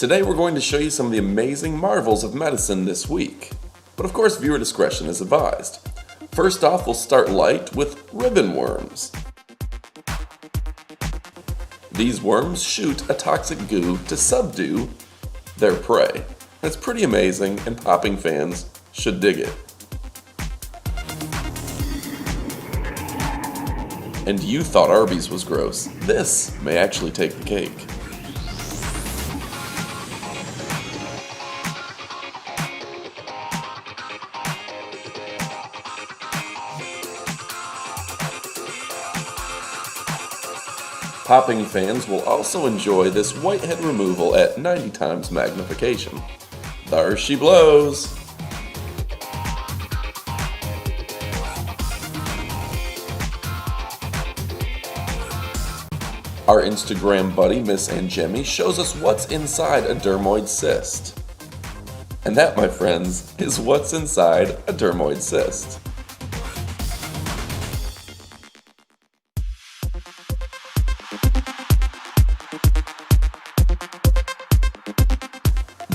Today we're going to show you some of the amazing marvels of medicine this week. But of course, viewer discretion is advised. First off, we'll start light with ribbon worms. These worms shoot a toxic goo to subdue their prey. It's pretty amazing, and popping fans should dig it. And you thought Arby's was gross. This may actually take the cake. Popping fans will also enjoy this whitehead removal at 90 times magnification. There she blows! Our Instagram buddy, Miss Angemi, shows us what's inside a dermoid cyst. And that, my friends, is what's inside a dermoid cyst.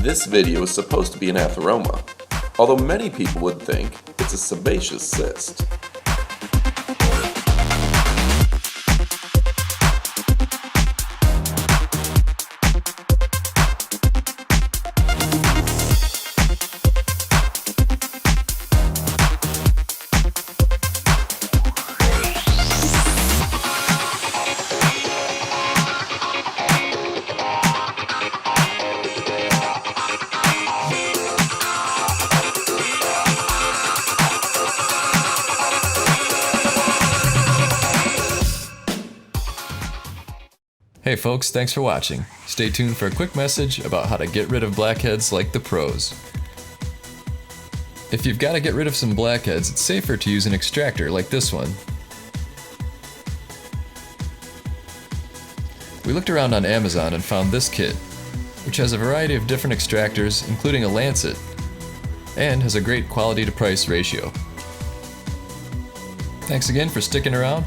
This video is supposed to be an atheroma, although many people would think it's a sebaceous cyst. Hey folks, thanks for watching. Stay tuned for a quick message about how to get rid of blackheads like the pros. If you've got to get rid of some blackheads, it's safer to use an extractor like this one. We looked around on Amazon and found this kit, which has a variety of different extractors, including a lancet, and has a great quality to price ratio. Thanks again for sticking around.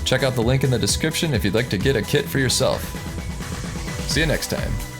Check out the link in the description if you'd like to get a kit for yourself. See you next time.